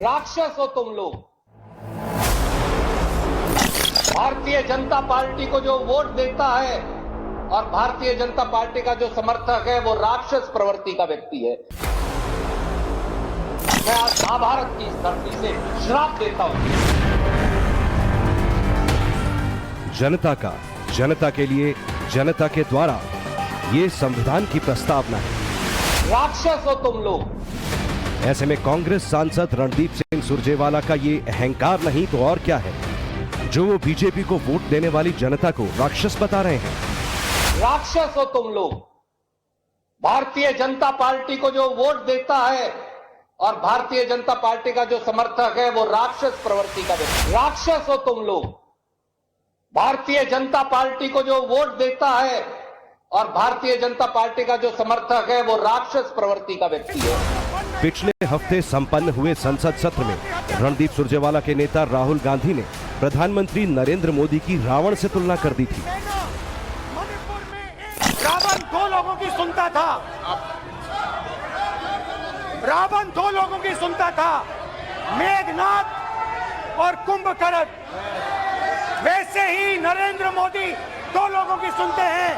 राक्षस हो तुम लोग। भारतीय जनता पार्टी को जो वोट देता है और भारतीय जनता पार्टी का जो समर्थक है वो राक्षस प्रवृत्ति का व्यक्ति है। मैं आज महाभारत की इस धरती से श्राप देता हूं। जनता का, जनता के लिए, जनता के द्वारा, ये संविधान की प्रस्तावना है। राक्षस हो तुम लोग। ऐसे में कांग्रेस सांसद रणदीप सिंह सुरजेवाला का ये अहंकार नहीं तो और क्या है, जो वो बीजेपी को वोट देने वाली जनता को राक्षस बता रहे हैं। राक्षस हो तुम लोग। भारतीय जनता पार्टी को जो वोट देता है और भारतीय जनता पार्टी का जो समर्थक है वो राक्षस प्रवृत्ति का व्यक्ति। राक्षस हो तुम लोग। भारतीय जनता पार्टी को जो वोट देता है और भारतीय जनता पार्टी का जो समर्थक है वो राक्षस प्रवृत्ति का व्यक्ति है। पिछले हफ्ते संपन्न हुए संसद सत्र में रणदीप सुरजेवाला के नेता राहुल गांधी ने प्रधानमंत्री नरेंद्र मोदी की रावण से तुलना कर दी थी। रावण दो लोगों की सुनता था, रावण दो लोगों की सुनता था, मेघनाथ और कुंभकर्ण। वैसे ही नरेंद्र मोदी दो लोगों की सुनते हैं,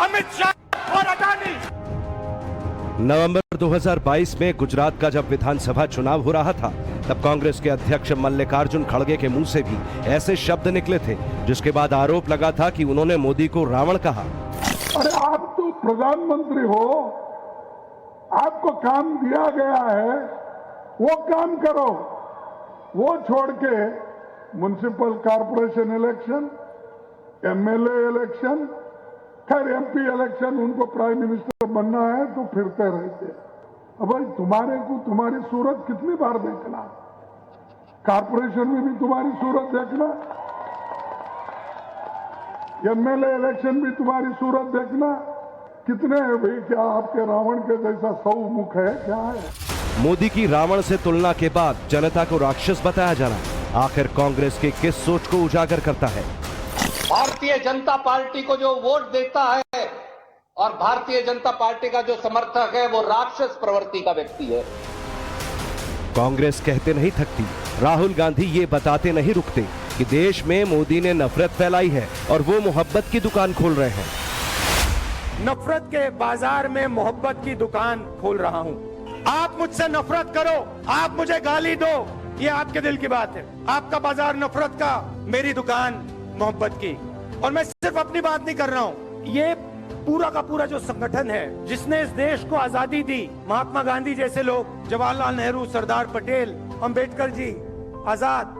अमित शाह और अडानी। नवंबर 2022 में गुजरात का जब विधानसभा चुनाव हो रहा था, तब कांग्रेस के अध्यक्ष मल्लिकार्जुन खड़गे के मुंह से भी ऐसे शब्द निकले थे, जिसके बाद आरोप लगा था कि उन्होंने मोदी को रावण कहा। अरे आप तो प्रधानमंत्री हो, आपको काम दिया गया है, वो काम करो। वो छोड़ के municipal corporation election, MLA election, खैर एमपी इलेक्शन, उनको प्राइम मिनिस्टर बनना है तो फिरते रहते। अब भाई तुम्हारे को तुम्हारी सूरत कितनी बार देखना, कॉर्पोरेशन में भी तुम्हारी सूरत देखना, एमएलए इलेक्शन भी तुम्हारी सूरत देखना। कितने है भाई, क्या आपके रावण के जैसा 100 मुख है क्या है? मोदी की रावण से तुलना के बाद जनता को राक्षस बताया जाना आखिर कांग्रेस के किस सोच को उजागर करता है? भारतीय जनता पार्टी को जो वोट देता है और भारतीय जनता पार्टी का जो समर्थक है वो राक्षस प्रवृत्ति का व्यक्ति है। कांग्रेस कहते नहीं थकती, राहुल गांधी ये बताते नहीं रुकते कि देश में मोदी ने नफरत फैलाई है और वो मोहब्बत की दुकान खोल रहे हैं। नफरत के बाजार में मोहब्बत की दुकान खोल रहा हूं। आप मुझसे नफरत करो, आप मुझे गाली दो, ये आपके दिल की बात है। आपका बाजार नफरत का, मेरी दुकान मोहब्बत की। और मैं सिर्फ अपनी बात नहीं कर रहा हूं, ये पूरा का पूरा जो संगठन है जिसने इस देश को आजादी दी, महात्मा गांधी जैसे लोग, जवाहरलाल नेहरू, सरदार पटेल, अंबेडकर जी, आजाद,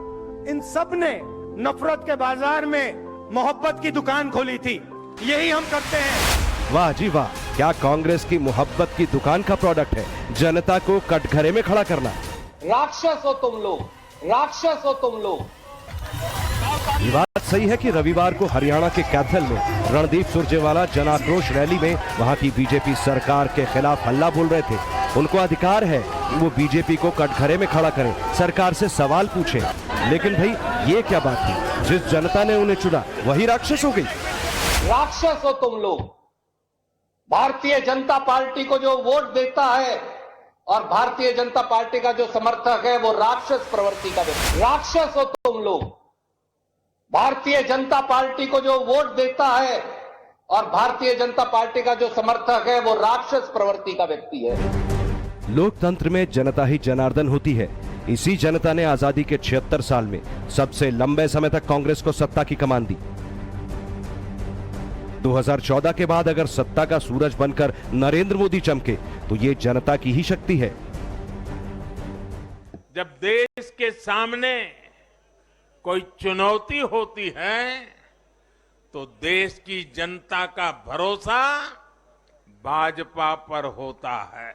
इन सब ने नफरत के बाजार में मोहब्बत की दुकान खोली थी। यही हम करते हैं। वाह जी वाह, क्या कांग्रेस की मोहब्बत की दुकान का प्रोडक्ट है जनता को कटघरे में खड़ा करना। राक्षस हो तुम लोग। राक्षस हो तुम लोग। ये बात सही है कि रविवार को हरियाणा के कैथल में रणदीप सुरजेवाला जन आक्रोश रैली में वहां की बीजेपी सरकार के खिलाफ हल्ला बोल रहे थे। उनको अधिकार है कि वो बीजेपी को कटघरे में खड़ा करें, सरकार से सवाल पूछें। लेकिन भाई ये क्या बात थी, जिस जनता ने उन्हें चुना वही राक्षस हो गई। राक्षस हो तुम लोग। भारतीय जनता पार्टी को जो वोट देता है और भारतीय जनता पार्टी का जो समर्थक है वो राक्षस प्रवृत्ति का व्यक्ति। राक्षस हो तुम लोग। भारतीय जनता पार्टी को जो वोट देता है और भारतीय जनता पार्टी का जो समर्थक है वो राक्षस प्रवृत्ति का व्यक्ति है। लोकतंत्र में जनता ही जनार्दन होती है। इसी जनता ने आजादी के 76 साल में सबसे लंबे समय तक कांग्रेस को सत्ता की कमान दी। 2014 के बाद अगर सत्ता का सूरज बनकर नरेंद्र मोदी चमके तो ये जनता की ही शक्ति है। जब देश के सामने कोई चुनौती होती है तो देश की जनता का भरोसा भाजपा पर होता है।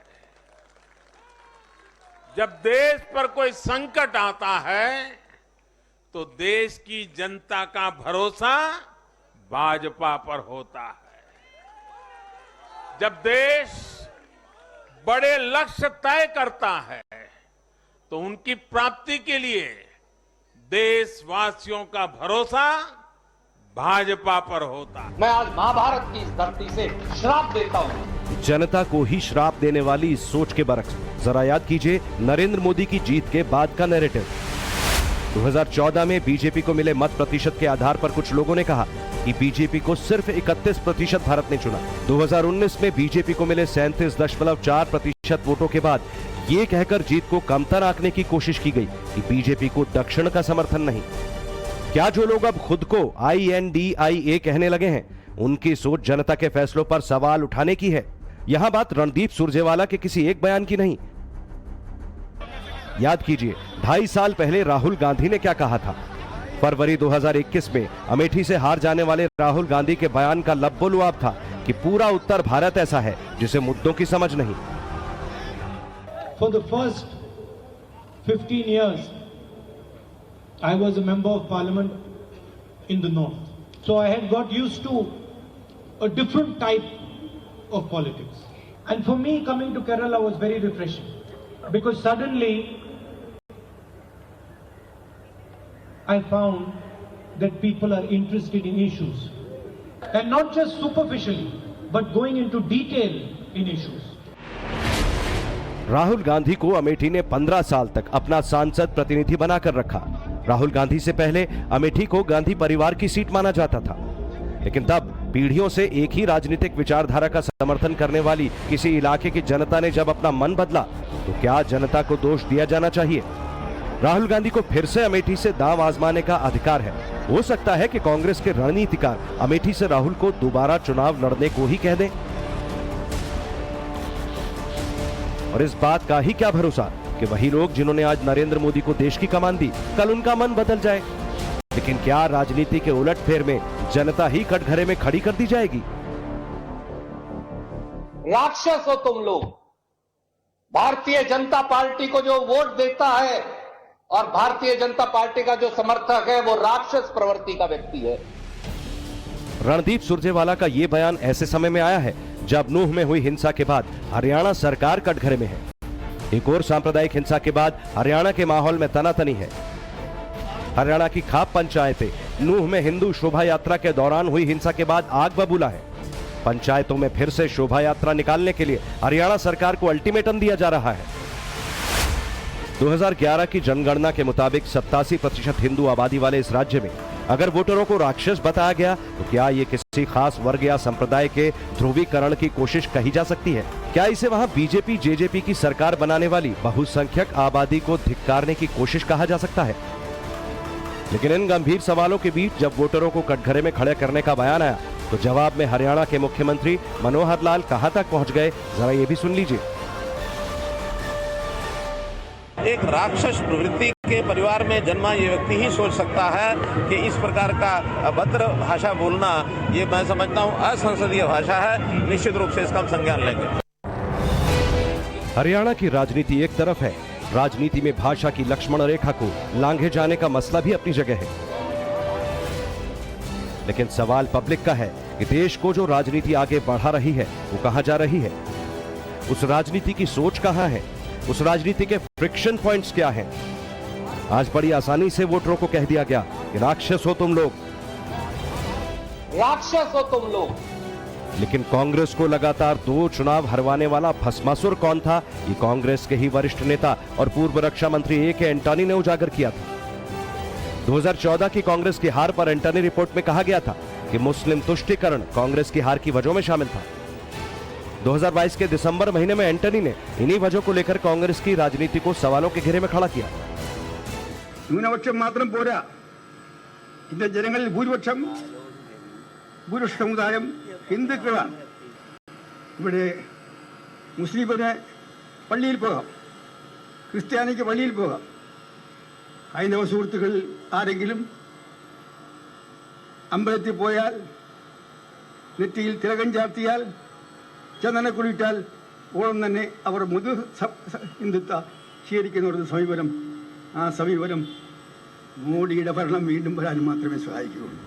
जब देश पर कोई संकट आता है तो देश की जनता का भरोसा भाजपा पर होता है। जब देश बड़े लक्ष्य तय करता है तो उनकी प्राप्ति के लिए देशवासियों का भरोसा भाजपा पर होता है। मैं आज महाभारत की इस धरती से श्राप देता हूं जनता को ही श्राप देने वाली इस सोच के बरक्स जरा याद कीजिए नरेंद्र मोदी की जीत के बाद का नैरेटिव। 2014 में बीजेपी को मिले मत प्रतिशत के आधार पर कुछ लोगों ने कहा कि बीजेपी को सिर्फ 31% भारत ने चुना। 2019 में बीजेपी को मिले 37.4% वोटों के बाद ये कहकर जीत को कमतर आंकने की कोशिश की गई कि बीजेपी को दक्षिण का समर्थन नहीं। क्या जो लोग अब खुद को INDIA कहने लगे हैं उनकी सोच जनता के फैसलों पर सवाल उठाने की है? यहां बात रणदीप सुरजेवाला के किसी एक बयान की नहीं। याद कीजिए 2.5 साल पहले राहुल गांधी ने क्या कहा था। फरवरी 2021 में अमेठी से हार जाने वाले राहुल गांधी के बयान का लब्बो-लुआब था कि पूरा उत्तर भारत ऐसा है जिसे मुद्दों की समझ नहीं। For the first 15 years, I was a member of parliament in the north. So I had got used to a different type of politics. And for me, coming to Kerala was very refreshing. Because suddenly, I found that people are interested in issues. And not just superficially, but going into detail in issues. Rahul Gandhi को अमेठी ने 15 साल तक अपना सांसद प्रतिनिधि बनाकर रखा। राहुल गांधी से पहले अमेठी को गांधी परिवार की सीट माना जाता था, लेकिन तब पीढ़ियों से एक ही राजनीतिक विचारधारा का समर्थन करने वाली किसी इलाके की जनता ने जब अपना मन बदला तो क्या जनता को दोष दिया जाना चाहिए? राहुल गांधी को फिर से अमेठी से दांव आजमाने का अधिकार है। हो सकता है कि कांग्रेस के रणनीतिकार अमेठी से राहुल को दोबारा चुनाव लड़ने को ही कह दें। और इस बात का ही क्या भरोसा कि वही लोग जिन्होंने आज नरेंद्र मोदी को देश की कमान दी, कल उनका मन बदल जाए। लेकिन क्या राजनीति के उलटफेर में जनता ही कटघरे में खड़ी कर दी जाएगी? राक्षस हो तुम लोग। भारतीय जनता पार्टी को जो वोट देता है और भारतीय जनता पार्टी का जो समर्थक है वो राक्षस प्रवृत्ति का व्यक्ति है। रणदीप सुरजेवाला का ये बयान ऐसे समय में आया है जब नूह में हुई हिंसा के बाद हरियाणा सरकार कटघरे में है। एक और सांप्रदायिक हिंसा के बाद हरियाणा के माहौल में तनातनी है। हरियाणा की खाप पंचायतें नूह में हिंदू शोभा यात्रा के दौरान हुई हिंसा के बाद आग बबूला है। पंचायतों में फिर से शोभा यात्रा निकालने के लिए हरियाणा सरकार को अल्टीमेटम दिया जा रहा है। 2011 की जनगणना के मुताबिक 87% हिंदू आबादी वाले इस राज्य में अगर वोटरों को राक्षस बताया गया तो क्या ये किसी खास वर्ग या संप्रदाय के ध्रुवीकरण की कोशिश कही जा सकती है? क्या इसे वहां बीजेपी जेजेपी की सरकार बनाने वाली बहुसंख्यक आबादी को धिक्कारने की कोशिश कहा जा सकता है? लेकिन इन गंभीर सवालों के बीच जब वोटरों को कटघरे में खड़े करने का बयान आया तो जवाब में हरियाणा के मुख्यमंत्री मनोहर लाल कहां तक पहुंच गए, जरा ये भी सुन लीजिए। एक राक्षस प्रवृत्ति के परिवार में जन्मा ये व्यक्ति ही सोच सकता है कि इस प्रकार का अभद्र भाषा बोलना, ये मैं समझता हूँ असंसदीय भाषा है। निश्चित रूप से इसका हम संज्ञान लेंगे। हरियाणा की राजनीति एक तरफ है, राजनीति में भाषा की लक्ष्मण रेखा को लांघे जाने का मसला भी अपनी जगह है। लेकिन सवाल पब्लिक का है कि देश को जो राजनीति आगे बढ़ा रही है वो कहां जा रही है? उस राजनीति की सोच कहां है? उस राजनीति के फ्रिक्शन पॉइंट्स क्या हैं? आज बड़ी आसानी से वोटरों को कह दिया गया कि राक्षस हो तुम लोग। राक्षस हो तुम लोग। लेकिन कांग्रेस को लगातार 2 चुनाव हरवाने वाला भस्मासुर कौन था, ये कांग्रेस के ही वरिष्ठ नेता और पूर्व रक्षा मंत्री A.K. एंटनी ने उजागर किया था। 2014 की कांग्रेस की हार पर एंटनी रिपोर्ट में कहा गया था कि मुस्लिम तुष्टीकरण कांग्रेस की हार की वजहों में शामिल था। 2022 के दिसंबर महीने में एंटनी ने इन्हीं वजहों को लेकर कांग्रेस की राजनीति को सवालों के घेरे में खड़ा किया। ന്യൂനപക്ഷം മാത്രം പോരാ, ഇന്ത്യൻ ജനങ്ങളിൽ ഭൂരിപക്ഷ സമുദായം ഹിന്ദുക്കളാണ്. ഇവിടെ മുസ്ലിമിന് പള്ളിയിൽ പോകാം, ക്രിസ്ത്യാനിക്ക് പള്ളിയിൽ പോകാം. ഹൈന്ദവ സുഹൃത്തുക്കൾ ആരെങ്കിലും അമ്പലത്തിൽ പോയാൽ നെറ്റിയിൽ തിലകം ചാർത്തിയാൽ ചന്ദനക്കുറിയിട്ടാൽ ഓണം തന്നെ അവർ മുതു ഹിന്ദുത്വ സ്വീകരിക്കുന്ന ഒരു സമീപനം, ആ സമീപനം മോഡിയുടെ ഭരണം വീണ്ടും വരാൻ മാത്രമേ സഹായിക്കുകയുള്ളൂ।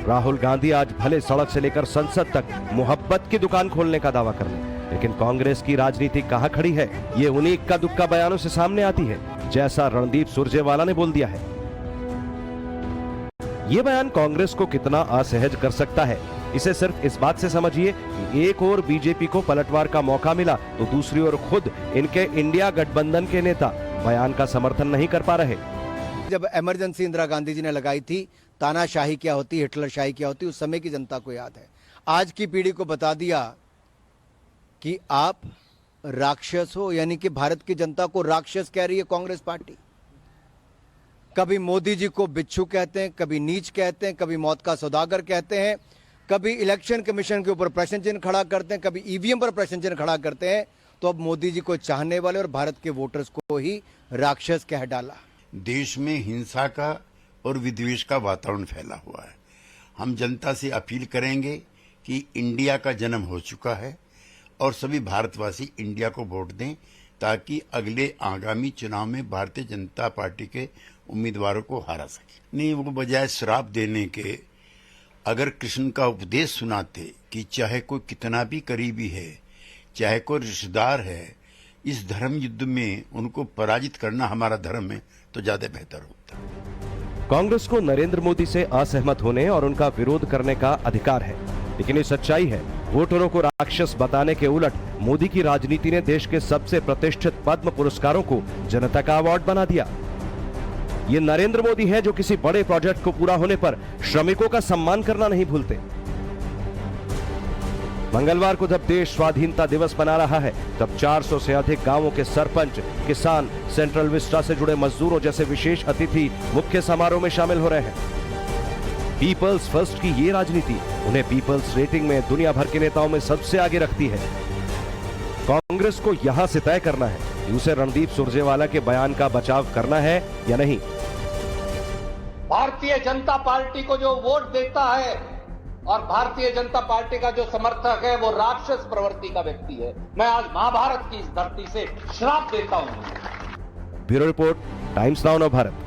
राहुल गांधी आज भले सड़क से लेकर संसद तक मोहब्बत की दुकान खोलने का दावा कर लें, लेकिन कांग्रेस की राजनीति कहां खड़ी है ये उन्हीं इक्का दुक्का बयानों से सामने आती है, जैसा रणदीप सुरजेवाला ने बोल दिया है। ये बयान कांग्रेस को कितना असहज कर सकता है इसे सिर्फ इस बात से समझिए कि एक और बीजेपी को पलटवार का मौका मिला तो दूसरी ओर खुद इनके इंडिया गठबंधन के नेता बयान का समर्थन नहीं कर पा रहे। जब इमरजेंसी इंदिरा गांधी जी ने लगाई थी, तानाशाही क्या होती, हिटलर शाही क्या होती, उस समय की जनता को याद है। आज की पीढ़ी को बता दिया कि आप राक्षस हो, यानी कि भारत की जनता को राक्षस कह रही है कांग्रेस पार्टी। कभी मोदी जी को बिच्छू कहते हैं, कभी नीच कहते हैं, कभी मौत का सौदागर कहते हैं, कभी इलेक्शन कमीशन के ऊपर प्रश्न चिन्ह खड़ा करते हैं, कभी ईवीएम पर प्रश्न चिन्ह खड़ा करते हैं। तो अब मोदी जी को चाहने वाले और भारत के वोटर्स को ही राक्षस कह डाला। देश में हिंसा का और विद्वेष का वातावरण फैला हुआ है। हम जनता से अपील करेंगे कि इंडिया का जन्म हो चुका है और सभी भारतवासी इंडिया को वोट दें ताकि अगले आगामी चुनाव में भारतीय जनता पार्टी के उम्मीदवारों को हरा सके। नहीं, वो बजाय श्राप देने के अगर कृष्ण का उपदेश सुनाते कि चाहे कोई कितना भी करीबी है, चाहे कोई रिश्तेदार है, इस धर्म युद्ध में उनको पराजित करना हमारा धर्म है, तो ज्यादा बेहतर होता। कांग्रेस को नरेंद्र मोदी से असहमत होने और उनका विरोध करने का अधिकार है, लेकिन ये सच्चाई है, वोटरों को राक्षस बताने के उलट मोदी की राजनीति ने देश के सबसे प्रतिष्ठित पद्म पुरस्कारों को जनता का अवार्ड बना दिया। ये नरेंद्र मोदी है जो किसी बड़े प्रोजेक्ट को पूरा होने पर श्रमिकों का सम्मान करना नहीं भूलते। मंगलवार को जब देश स्वाधीनता दिवस मना रहा है, तब 400 से अधिक गांवों के सरपंच, किसान, सेंट्रल विस्टा से जुड़े मजदूरों जैसे विशेष अतिथि मुख्य समारोह में शामिल हो रहे हैं। पीपल्स फर्स्ट की ये राजनीति उन्हें पीपल्स रेटिंग में दुनिया भर के नेताओं में सबसे आगे रखती है। कांग्रेस को यहां से तय करना है कि उसे रणदीप सुरजेवाला के बयान का बचाव करना है या नहीं। भारतीय जनता पार्टी को जो वोट देता है और भारतीय जनता पार्टी का जो समर्थक है वो राक्षस प्रवृत्ति का व्यक्ति है। मैं आज महाभारत की इस धरती से श्राप देता हूं। ब्यूरो रिपोर्ट, टाइम्स नाउ नव भारत।